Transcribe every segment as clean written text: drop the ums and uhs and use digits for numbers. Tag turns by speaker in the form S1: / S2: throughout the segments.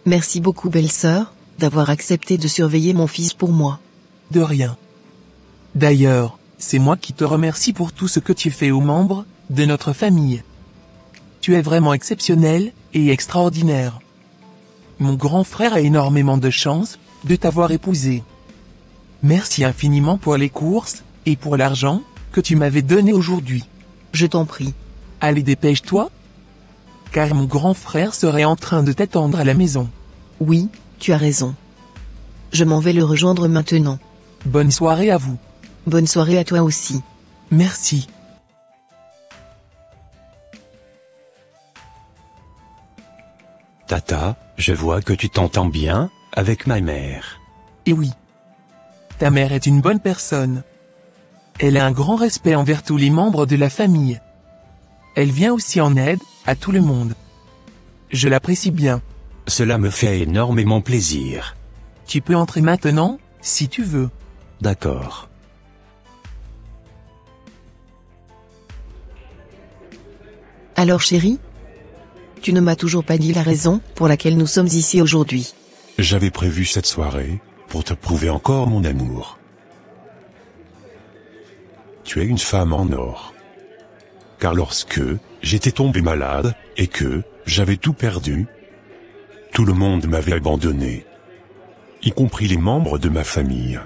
S1: Merci beaucoup belle-sœur, d'avoir accepté de surveiller mon fils pour moi.
S2: De rien. D'ailleurs, c'est moi qui te remercie pour tout ce que tu fais aux membres de notre famille. Tu es vraiment exceptionnel et extraordinaire. Mon grand frère a énormément de chance de t'avoir épousé. Merci infiniment pour les courses et pour l'argent que tu m'avais donné aujourd'hui.
S1: Je t'en prie.
S2: Allez, dépêche-toi, car mon grand frère serait en train de t'attendre à la maison.
S1: Oui, tu as raison. Je m'en vais le rejoindre maintenant.
S2: Bonne soirée à vous.
S1: Bonne soirée à toi aussi.
S2: Merci.
S3: Tata, je vois que tu t'entends bien avec ma mère.
S2: Et oui. Ta mère est une bonne personne. Elle a un grand respect envers tous les membres de la famille. Elle vient aussi en aide à tout le monde. Je l'apprécie bien.
S3: Cela me fait énormément plaisir.
S2: Tu peux entrer maintenant, si tu veux.
S3: D'accord.
S1: Alors chérie? Tu ne m'as toujours pas dit la raison pour laquelle nous sommes ici aujourd'hui.
S4: J'avais prévu cette soirée pour te prouver encore mon amour. Tu es une femme en or. Car lorsque j'étais tombé malade et que j'avais tout perdu, tout le monde m'avait abandonné, y compris les membres de ma famille.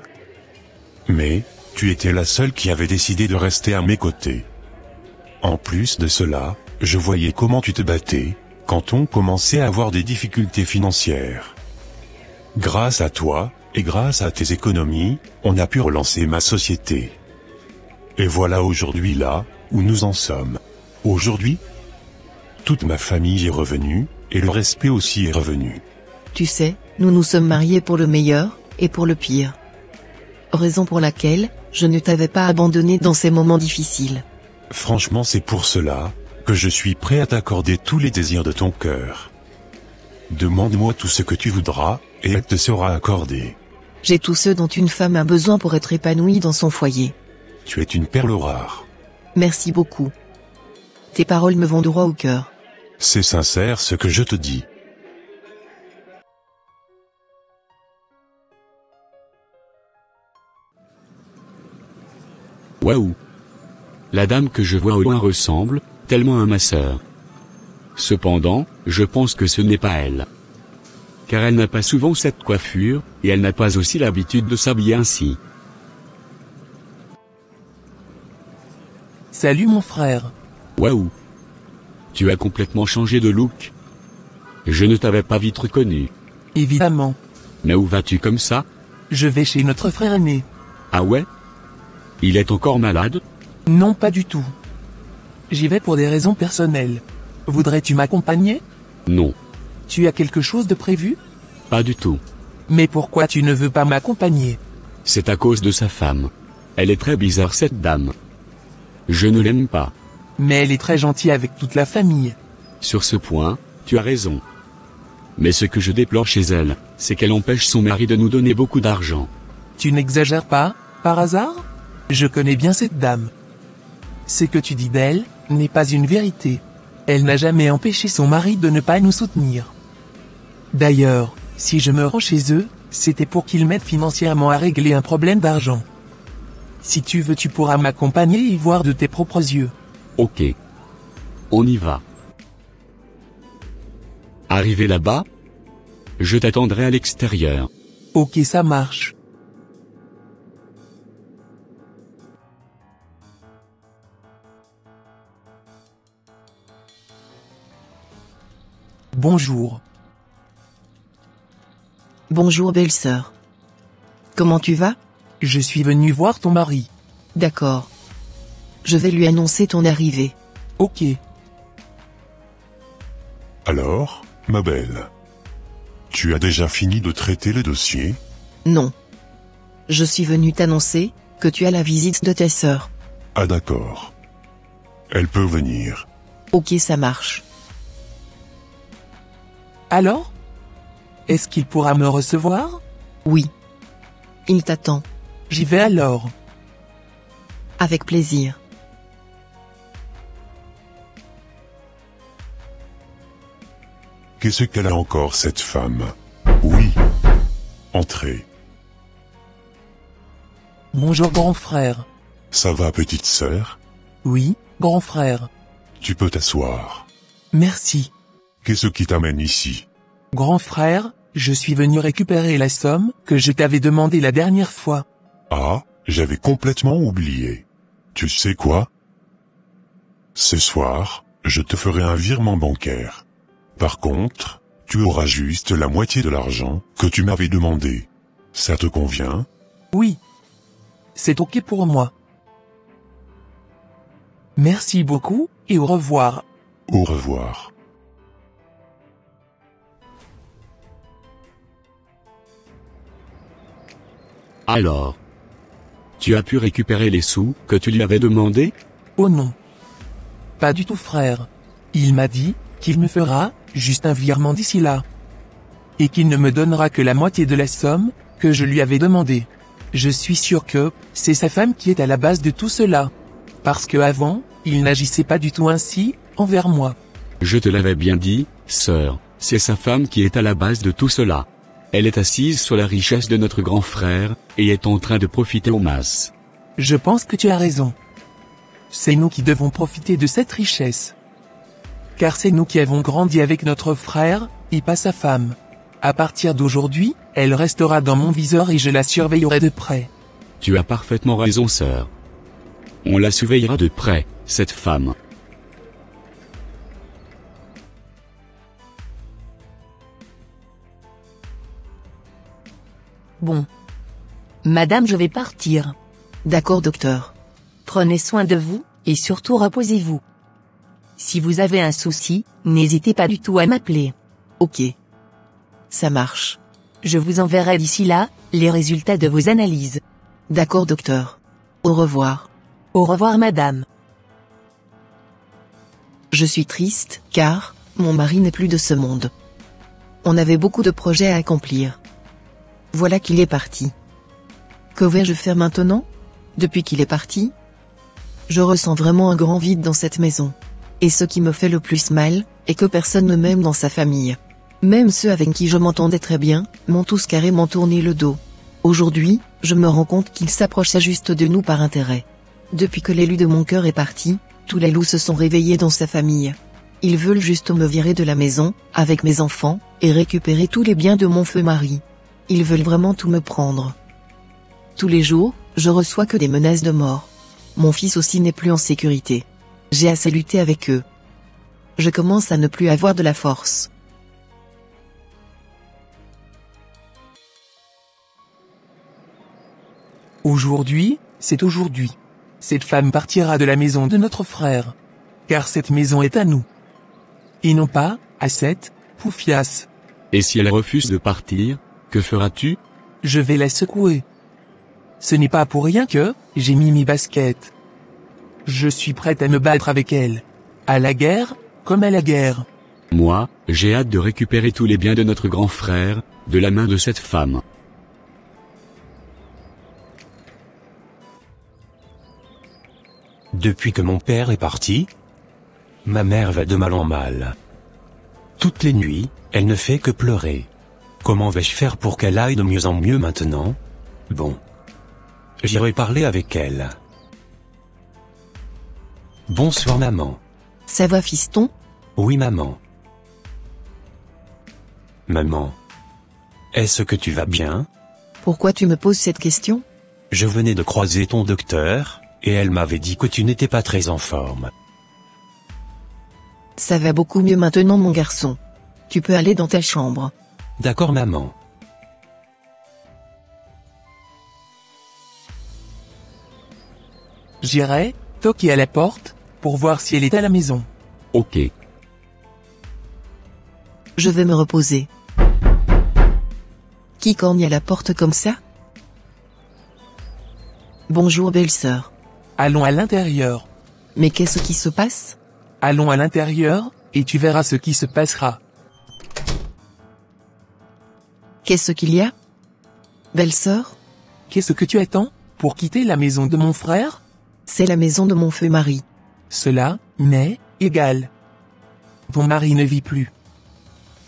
S4: Mais tu étais la seule qui avait décidé de rester à mes côtés. En plus de cela, je voyais comment tu te battais quand on commençait à avoir des difficultés financières. Grâce à toi, et grâce à tes économies, on a pu relancer ma société. Et voilà aujourd'hui là, où nous en sommes. Aujourd'hui, toute ma famille est revenue, et le respect aussi est revenu.
S1: Tu sais, nous nous sommes mariés pour le meilleur, et pour le pire. Raison pour laquelle, je ne t'avais pas abandonné dans ces moments difficiles.
S4: Franchement, c'est pour cela que je suis prêt à t'accorder tous les désirs de ton cœur. Demande-moi tout ce que tu voudras, et elle te sera accordée.
S1: J'ai tout ce dont une femme a besoin pour être épanouie dans son foyer.
S4: Tu es une perle rare.
S1: Merci beaucoup. Tes paroles me vont droit au cœur.
S4: C'est sincère ce que je te dis.
S5: Waouh! La dame que je vois au loin ressemble tellement à ma sœur. Cependant, je pense que ce n'est pas elle. Car elle n'a pas souvent cette coiffure, et elle n'a pas aussi l'habitude de s'habiller ainsi.
S2: Salut mon frère.
S5: Waouh! Tu as complètement changé de look. Je ne t'avais pas vite reconnu.
S2: Évidemment.
S5: Mais où vas-tu comme ça?
S2: Je vais chez notre frère aîné.
S5: Ah ouais? Il est encore malade?
S2: Non, pas du tout. J'y vais pour des raisons personnelles. Voudrais-tu m'accompagner?
S5: Non.
S2: Tu as quelque chose de prévu?
S5: Pas du tout.
S2: Mais pourquoi tu ne veux pas m'accompagner?
S5: C'est à cause de sa femme. Elle est très bizarre cette dame. Je ne l'aime pas.
S2: Mais elle est très gentille avec toute la famille.
S5: Sur ce point, tu as raison. Mais ce que je déplore chez elle, c'est qu'elle empêche son mari de nous donner beaucoup d'argent.
S2: Tu n'exagères pas, par hasard? Je connais bien cette dame. Ce que tu dis d'elle n'est pas une vérité. Elle n'a jamais empêché son mari de ne pas nous soutenir. D'ailleurs, si je me rends chez eux, c'était pour qu'ils m'aident financièrement à régler un problème d'argent. Si tu veux, tu pourras m'accompagner et y voir de tes propres yeux.
S5: Ok. On y va. Arrivé là-bas, je t'attendrai à l'extérieur.
S2: Ok, ça marche. Bonjour.
S1: Bonjour belle-sœur. Comment tu vas?
S2: Je suis venu voir ton mari.
S1: D'accord. Je vais lui annoncer ton arrivée.
S2: Ok.
S4: Alors, ma belle, tu as déjà fini de traiter le dossier?
S1: Non. Je suis venu t'annoncer que tu as la visite de ta sœur.
S4: Ah d'accord. Elle peut venir.
S1: Ok, ça marche.
S2: Alors? Est-ce qu'il pourra me recevoir?
S1: Oui. Il t'attend.
S2: J'y vais alors.
S1: Avec plaisir.
S4: Qu'est-ce qu'elle a encore cette femme? Oui. Entrez.
S2: Bonjour grand frère.
S4: Ça va petite sœur?
S2: Oui, grand frère.
S4: Tu peux t'asseoir.
S2: Merci.
S4: Qu'est-ce qui t'amène ici?
S2: Grand frère, je suis venu récupérer la somme que je t'avais demandée la dernière fois.
S4: Ah, j'avais complètement oublié. Tu sais quoi? Ce soir, je te ferai un virement bancaire. Par contre, tu auras juste la moitié de l'argent que tu m'avais demandé. Ça te convient?
S2: Oui. C'est ok pour moi. Merci beaucoup, et au revoir.
S4: Au revoir.
S5: Alors, tu as pu récupérer les sous que tu lui avais demandé?
S2: Oh non. Pas du tout frère. Il m'a dit qu'il me fera juste un virement d'ici là. Et qu'il ne me donnera que la moitié de la somme que je lui avais demandée. Je suis sûr que c'est sa femme qui est à la base de tout cela. Parce que avant, il n'agissait pas du tout ainsi envers moi.
S5: Je te l'avais bien dit, sœur, c'est sa femme qui est à la base de tout cela. Elle est assise sur la richesse de notre grand frère, et est en train de profiter au masse.
S2: Je pense que tu as raison. C'est nous qui devons profiter de cette richesse. Car c'est nous qui avons grandi avec notre frère, et pas sa femme. À partir d'aujourd'hui, elle restera dans mon viseur et je la surveillerai de près.
S5: Tu as parfaitement raison, sœur. On la surveillera de près, cette femme.
S1: Bon. Madame, je vais partir. D'accord, docteur. Prenez soin de vous, et surtout reposez-vous. Si vous avez un souci, n'hésitez pas du tout à m'appeler. Ok. Ça marche. Je vous enverrai d'ici là, les résultats de vos analyses. D'accord, docteur. Au revoir. Au revoir, madame. Je suis triste, car, mon mari n'est plus de ce monde. On avait beaucoup de projets à accomplir. Voilà qu'il est parti. Que vais-je faire maintenant? Depuis qu'il est parti? Je ressens vraiment un grand vide dans cette maison. Et ce qui me fait le plus mal, est que personne ne m'aime dans sa famille. Même ceux avec qui je m'entendais très bien, m'ont tous carrément tourné le dos. Aujourd'hui, je me rends compte qu'ils s'approchaient juste de nous par intérêt. Depuis que l'élu de mon cœur est parti, tous les loups se sont réveillés dans sa famille. Ils veulent juste me virer de la maison, avec mes enfants, et récupérer tous les biens de mon feu mari. Ils veulent vraiment tout me prendre. Tous les jours, je reçois que des menaces de mort. Mon fils aussi n'est plus en sécurité. J'ai assez lutté avec eux. Je commence à ne plus avoir de la force.
S2: Aujourd'hui, c'est aujourd'hui. Cette femme partira de la maison de notre frère. Car cette maison est à nous. Et non pas, à cette, Poufias.
S5: Et si elle refuse de partir, que feras-tu?
S2: Je vais la secouer. Ce n'est pas pour rien que, j'ai mis mes baskets. Je suis prête à me battre avec elle. À la guerre, comme à la guerre.
S5: Moi, j'ai hâte de récupérer tous les biens de notre grand frère, de la main de cette femme.
S3: Depuis que mon père est parti, ma mère va de mal en mal. Toutes les nuits, elle ne fait que pleurer. Comment vais-je faire pour qu'elle aille de mieux en mieux maintenant? Bon. J'irai parler avec elle. Bonsoir maman.
S1: Ça va, fiston?
S3: Oui maman. Maman. Est-ce que tu vas bien?
S1: Pourquoi tu me poses cette question?
S3: Je venais de croiser ton docteur, et elle m'avait dit que tu n'étais pas très en forme.
S1: Ça va beaucoup mieux maintenant, mon garçon. Tu peux aller dans ta chambre.
S3: D'accord maman.
S2: J'irai, toquer à la porte, pour voir si elle est à la maison.
S5: Ok.
S1: Je vais me reposer. Qui cogne à la porte comme ça? Bonjour belle-sœur.
S2: Allons à l'intérieur.
S1: Mais qu'est-ce qui se passe?
S2: Allons à l'intérieur, et tu verras ce qui se passera.
S1: Qu'est-ce qu'il y a? Belle-sœur?
S2: Qu'est-ce que tu attends, pour quitter la maison de mon frère?
S1: C'est la maison de mon feu mari.
S2: Cela, m'est égal. Ton mari ne vit plus.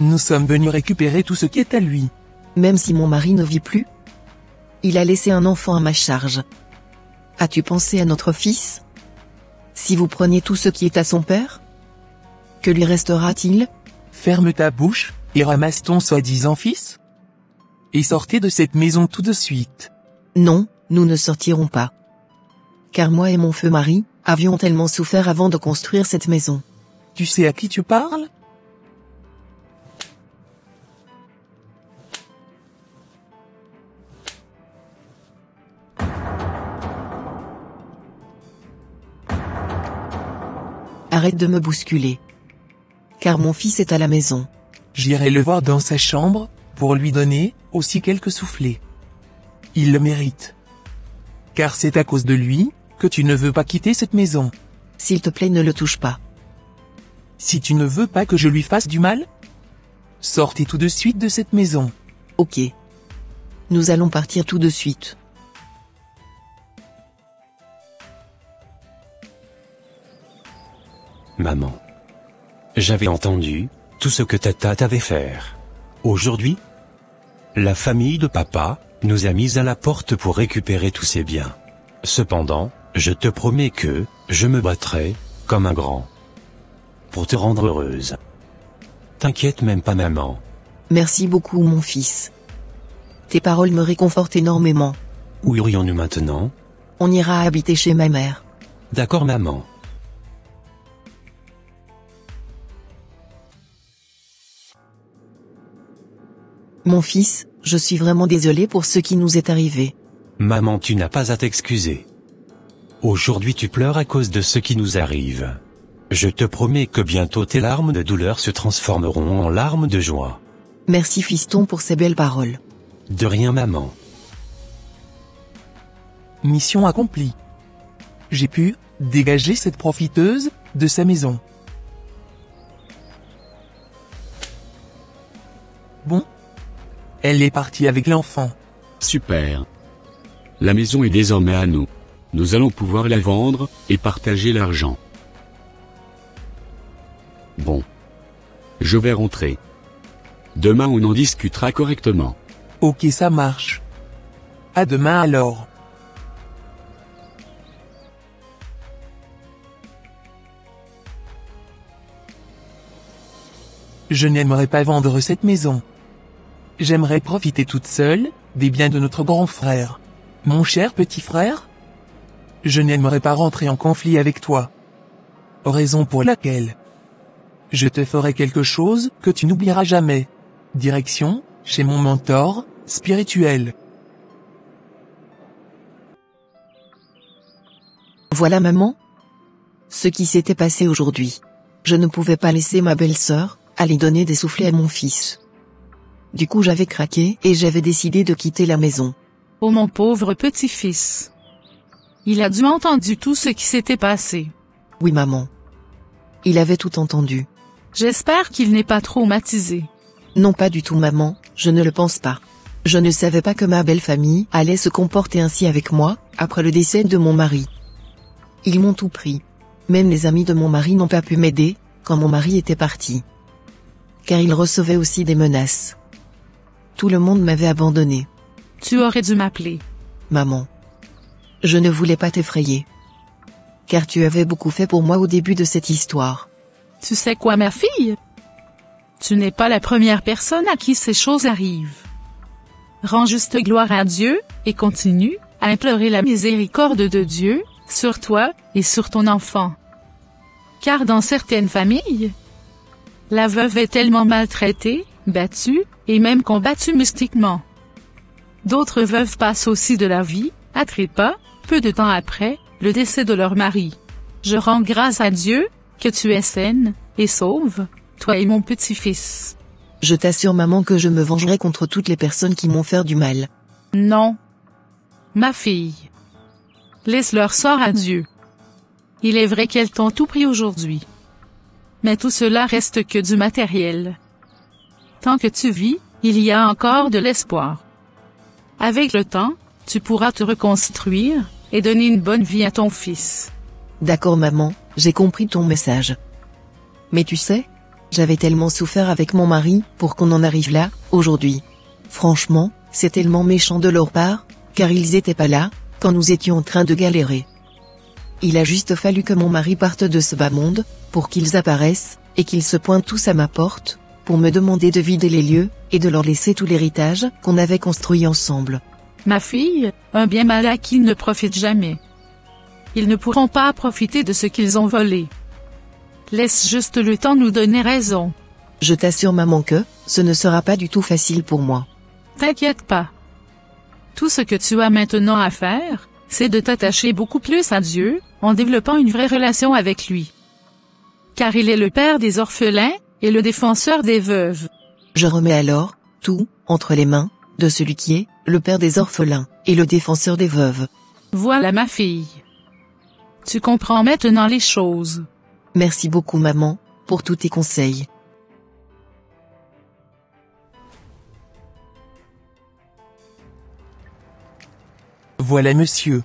S2: Nous sommes venus récupérer tout ce qui est à lui.
S1: Même si mon mari ne vit plus? Il a laissé un enfant à ma charge. As-tu pensé à notre fils? Si vous preniez tout ce qui est à son père? Que lui restera-t-il?
S2: Ferme ta bouche, et ramasse ton soi-disant fils. Et sortez de cette maison tout de suite.
S1: Non, nous ne sortirons pas. Car moi et mon feu mari, avions tellement souffert avant de construire cette maison.
S2: Tu sais à qui tu parles?
S1: Arrête de me bousculer. Car mon fils est à la maison.
S2: J'irai le voir dans sa chambre, pour lui donner, aussi quelques soufflets. Il le mérite. Car c'est à cause de lui, que tu ne veux pas quitter cette maison.
S1: S'il te plaît, ne le touche pas.
S2: Si tu ne veux pas que je lui fasse du mal, sortez tout de suite de cette maison.
S1: Ok. Nous allons partir tout de suite.
S3: Maman. J'avais entendu tout ce que Tata t'avait fait. Aujourd'hui, la famille de papa nous a mis à la porte pour récupérer tous ses biens. Cependant, je te promets que je me battrai, comme un grand, pour te rendre heureuse. T'inquiète même pas, maman.
S1: Merci beaucoup, mon fils. Tes paroles me réconfortent énormément.
S3: Où irions-nous maintenant?
S1: On ira habiter chez ma mère.
S3: D'accord, maman.
S1: Mon fils, je suis vraiment désolé pour ce qui nous est arrivé.
S3: Maman, tu n'as pas à t'excuser. Aujourd'hui tu pleures à cause de ce qui nous arrive. Je te promets que bientôt tes larmes de douleur se transformeront en larmes de joie.
S1: Merci fiston pour ces belles paroles.
S3: De rien, maman.
S2: Mission accomplie. J'ai pu dégager cette profiteuse de sa maison. Bon. Elle est partie avec l'enfant.
S5: Super. La maison est désormais à nous. Nous allons pouvoir la vendre, et partager l'argent. Bon. Je vais rentrer. Demain on en discutera correctement.
S2: Ok, ça marche. À demain alors. Je n'aimerais pas vendre cette maison. J'aimerais profiter toute seule des biens de notre grand frère. Mon cher petit frère, je n'aimerais pas rentrer en conflit avec toi. Raison pour laquelle je te ferai quelque chose que tu n'oublieras jamais. Direction, chez mon mentor spirituel.
S1: Voilà, maman. Ce qui s'était passé aujourd'hui. Je ne pouvais pas laisser ma belle-sœur aller donner des soufflets à mon fils. Du coup j'avais craqué et j'avais décidé de quitter la maison.
S6: Oh mon pauvre petit-fils. Il a dû entendu tout ce qui s'était passé.
S1: Oui, maman. Il avait tout entendu.
S6: J'espère qu'il n'est pas traumatisé.
S1: Non, pas du tout, maman, je ne le pense pas. Je ne savais pas que ma belle famille allait se comporter ainsi avec moi, après le décès de mon mari. Ils m'ont tout pris. Même les amis de mon mari n'ont pas pu m'aider, quand mon mari était parti. Car il recevait aussi des menaces. Tout le monde m'avait abandonné.
S6: Tu aurais dû m'appeler.
S1: Maman. Je ne voulais pas t'effrayer. Car tu avais beaucoup fait pour moi au début de cette histoire.
S6: Tu sais quoi, ma fille? Tu n'es pas la première personne à qui ces choses arrivent. Rends juste gloire à Dieu, et continue à implorer la miséricorde de Dieu, sur toi, et sur ton enfant. Car dans certaines familles, la veuve est tellement maltraitée, battue, et même combattue mystiquement. D'autres veuves passent aussi de la vie, à trépas, peu de temps après, le décès de leur mari. Je rends grâce à Dieu, que tu es saine, et sauve, toi et mon petit-fils.
S1: Je t'assure, maman, que je me vengerai contre toutes les personnes qui m'ont fait du mal.
S6: Non. Ma fille. Laisse leur sort à Dieu. Il est vrai qu'elles t'ont tout pris aujourd'hui. Mais tout cela reste que du matériel. Tant que tu vis, il y a encore de l'espoir. Avec le temps, tu pourras te reconstruire, et donner une bonne vie à ton fils.
S1: D'accord, maman, j'ai compris ton message. Mais tu sais, J'avais tellement souffert avec mon mari, pour qu'on en arrive là, aujourd'hui. Franchement, c'est tellement méchant de leur part, car ils étaient pas là, quand nous étions en train de galérer. Il a juste fallu que mon mari parte de ce bas monde, pour qu'ils apparaissent, et qu'ils se pointent tous à ma porte, pour me demander de vider les lieux, et de leur laisser tout l'héritage qu'on avait construit ensemble.
S6: Ma fille, un bien mal acquis ne profite jamais. Ils ne pourront pas profiter de ce qu'ils ont volé. Laisse juste le temps nous donner raison.
S1: Je t'assure maman que, ce ne sera pas du tout facile pour moi.
S6: T'inquiète pas. Tout ce que tu as maintenant à faire, c'est de t'attacher beaucoup plus à Dieu, en développant une vraie relation avec lui. Car il est le père des orphelins, et le défenseur des veuves.
S1: Je remets alors, tout, entre les mains, de celui qui est, le père des orphelins, et le défenseur des veuves.
S6: Voilà ma fille. Tu comprends maintenant les choses.
S1: Merci beaucoup maman, pour tous tes conseils.
S2: Voilà monsieur.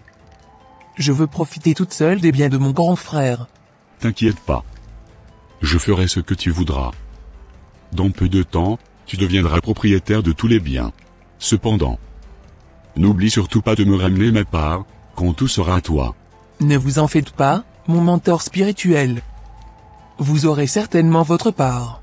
S2: Je veux profiter toute seule des biens de mon grand frère.
S5: T'inquiète pas. Je ferai ce que tu voudras. Dans peu de temps, tu deviendras propriétaire de tous les biens. Cependant, n'oublie surtout pas de me ramener ma part, quand tout sera à toi.
S2: Ne vous en faites pas, mon mentor spirituel. Vous aurez certainement votre part.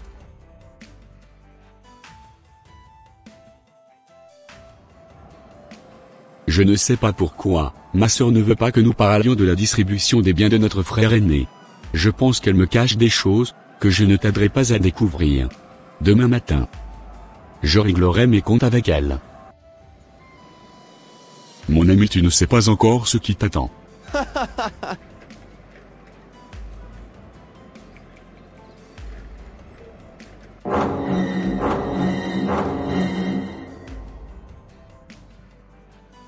S5: Je ne sais pas pourquoi, ma sœur ne veut pas que nous parlions de la distribution des biens de notre frère aîné. Je pense qu'elle me cache des choses, que je ne t'aiderai pas à découvrir. Demain matin, je réglerai mes comptes avec elle. Mon ami, tu ne sais pas encore ce qui t'attend.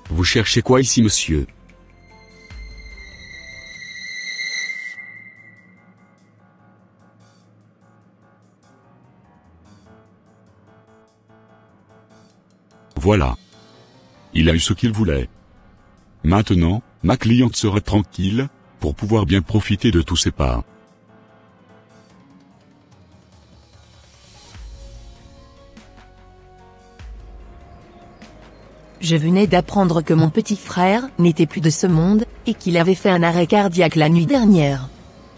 S5: Vous cherchez quoi ici, monsieur? Voilà. Il a eu ce qu'il voulait. Maintenant, ma cliente sera tranquille, pour pouvoir bien profiter de tous ses parts.
S7: Je venais d'apprendre que mon petit frère n'était plus de ce monde, et qu'il avait fait un arrêt cardiaque la nuit dernière.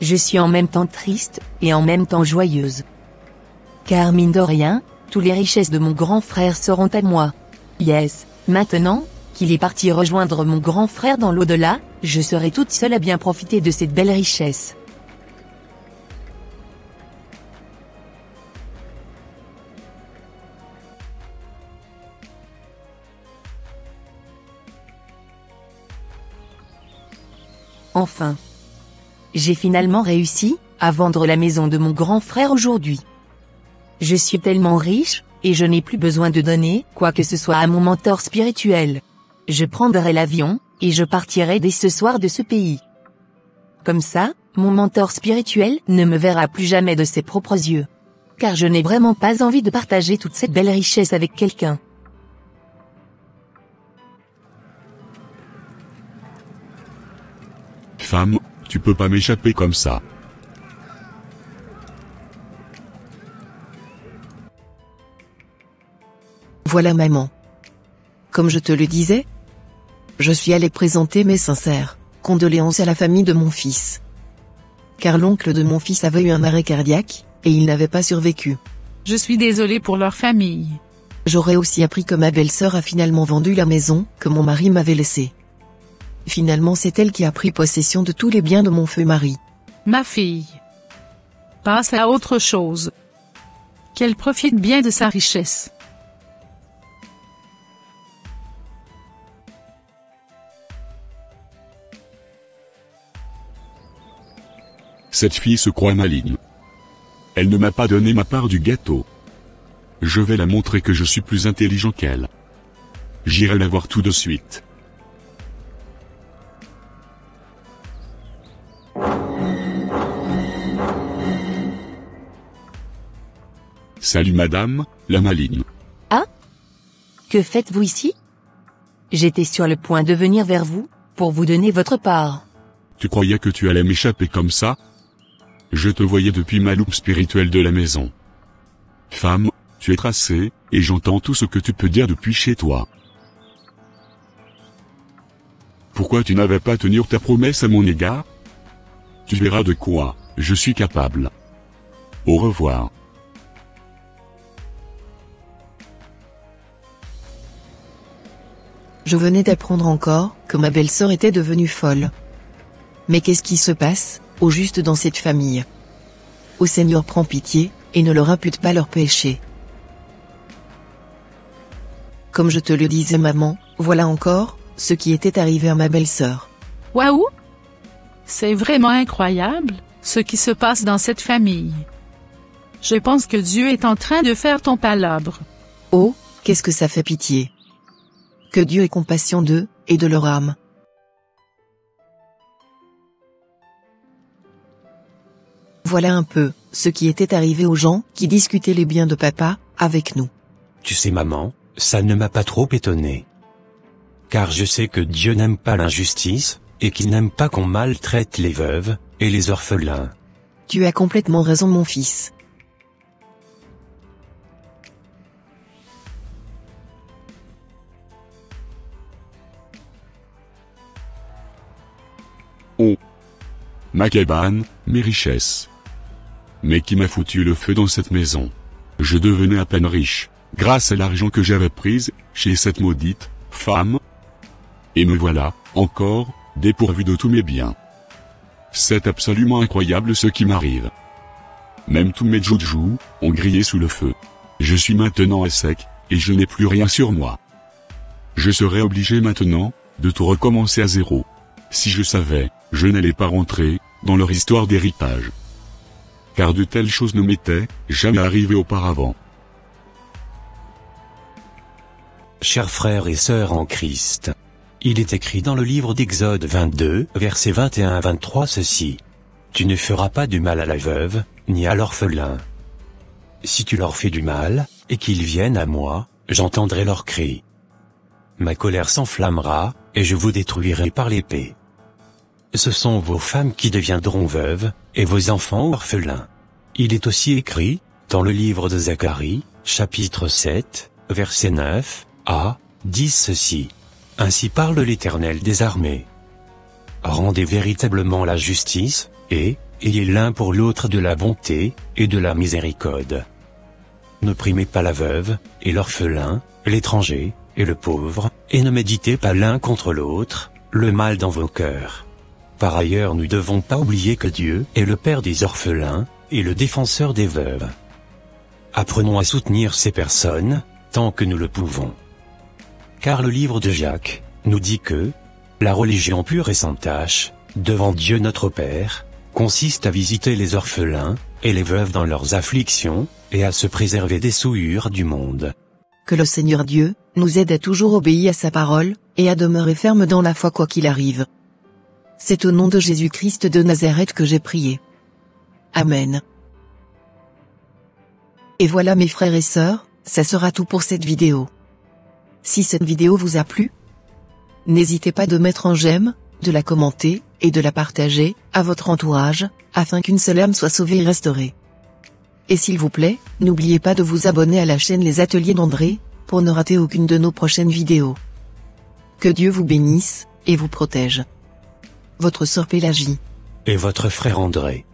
S7: Je suis en même temps triste, et en même temps joyeuse. Car mine de rien, toutes les richesses de mon grand frère seront à moi. Yes, maintenant, qu'il est parti rejoindre mon grand frère dans l'au-delà, je serai toute seule à bien profiter de cette belle richesse. Enfin, j'ai finalement réussi à vendre la maison de mon grand frère aujourd'hui. Je suis tellement riche, et je n'ai plus besoin de donner quoi que ce soit à mon mentor spirituel. Je prendrai l'avion, et je partirai dès ce soir de ce pays. Comme ça, mon mentor spirituel ne me verra plus jamais de ses propres yeux. Car je n'ai vraiment pas envie de partager toute cette belle richesse avec quelqu'un.
S5: Femme, tu peux pas m'échapper comme ça.
S1: Voilà maman. Comme je te le disais, je suis allé présenter mes sincères condoléances à la famille de mon fils. Car l'oncle de mon fils avait eu un arrêt cardiaque, et il n'avait pas survécu.
S6: Je suis désolée pour leur famille.
S1: J'aurais aussi appris que ma belle-sœur a finalement vendu la maison que mon mari m'avait laissée. Finalement c'est elle qui a pris possession de tous les biens de mon feu mari.
S6: Ma fille. Passe à autre chose. Qu'elle profite bien de sa richesse.
S5: Cette fille se croit maligne. Elle ne m'a pas donné ma part du gâteau. Je vais la montrer que je suis plus intelligent qu'elle. J'irai la voir tout de suite. Salut madame, la maligne.
S7: Ah? Que faites-vous ici? J'étais sur le point de venir vers vous, pour vous donner votre part.
S5: Tu croyais que tu allais m'échapper comme ça? Je te voyais depuis ma loupe spirituelle de la maison. Femme, tu es tracée, et j'entends tout ce que tu peux dire depuis chez toi. Pourquoi tu n'avais pas tenu ta promesse à mon égard? Tu verras de quoi je suis capable. Au revoir.
S1: Je venais d'apprendre encore que ma belle-sœur était devenue folle. Mais qu'est-ce qui se passe, au juste dans cette famille? Ô Seigneur, prends pitié, et ne leur impute pas leurs péchés. Comme je te le disais maman, voilà encore ce qui était arrivé à ma belle-sœur.
S6: Waouh! C'est vraiment incroyable, ce qui se passe dans cette famille. Je pense que Dieu est en train de faire ton palabre.
S1: Oh, qu'est-ce que ça fait pitié! Que Dieu ait compassion d'eux, et de leur âme. Voilà un peu ce qui était arrivé aux gens qui discutaient les biens de papa avec nous.
S3: Tu sais maman, ça ne m'a pas trop étonné. Car je sais que Dieu n'aime pas l'injustice, et qu'il n'aime pas qu'on maltraite les veuves et les orphelins.
S1: Tu as complètement raison mon fils.
S5: Oh! Ma cabane, mes richesses. Mais qui m'a foutu le feu dans cette maison? Je devenais à peine riche, grâce à l'argent que j'avais prise chez cette maudite femme. Et me voilà, encore, dépourvu de tous mes biens. C'est absolument incroyable ce qui m'arrive. Même tous mes joujoux ont grillé sous le feu. Je suis maintenant à sec, et je n'ai plus rien sur moi. Je serais obligé maintenant de tout recommencer à zéro. Si je savais, je n'allais pas rentrer dans leur histoire d'héritage. Car de telles choses ne m'étaient jamais arrivées auparavant.
S3: Chers frères et sœurs en Christ, il est écrit dans le livre d'Exode 22, versets 21 à 23 ceci. Tu ne feras pas du mal à la veuve, ni à l'orphelin. Si tu leur fais du mal, et qu'ils viennent à moi, j'entendrai leurs cris. Ma colère s'enflammera, et je vous détruirai par l'épée. Ce sont vos femmes qui deviendront veuves, et vos enfants orphelins. Il est aussi écrit, dans le livre de Zacharie, chapitre 7, verset 9, à 10 ceci. Ainsi parle l'Éternel des armées. Rendez véritablement la justice, et ayez l'un pour l'autre de la bonté, et de la miséricorde. N'opprimez pas la veuve, et l'orphelin, l'étranger, et le pauvre, et ne méditez pas l'un contre l'autre, le mal dans vos cœurs. Par ailleurs, nous ne devons pas oublier que Dieu est le Père des orphelins, et le défenseur des veuves. Apprenons à soutenir ces personnes, tant que nous le pouvons. Car le livre de Jacques nous dit que la religion pure et sans tache, devant Dieu notre Père, consiste à visiter les orphelins et les veuves dans leurs afflictions, et à se préserver des souillures du monde.
S1: Que le Seigneur Dieu nous aide à toujours obéir à sa parole, et à demeurer ferme dans la foi quoi qu'il arrive. C'est au nom de Jésus-Christ de Nazareth que j'ai prié. Amen. Et voilà mes frères et sœurs, ça sera tout pour cette vidéo. Si cette vidéo vous a plu, n'hésitez pas de mettre un j'aime, de la commenter, et de la partager à votre entourage, afin qu'une seule âme soit sauvée et restaurée. Et s'il vous plaît, n'oubliez pas de vous abonner à la chaîne Les Ateliers d'André, pour ne rater aucune de nos prochaines vidéos. Que Dieu vous bénisse, et vous protège. Votre sœur Pélagie.
S3: Et votre frère André.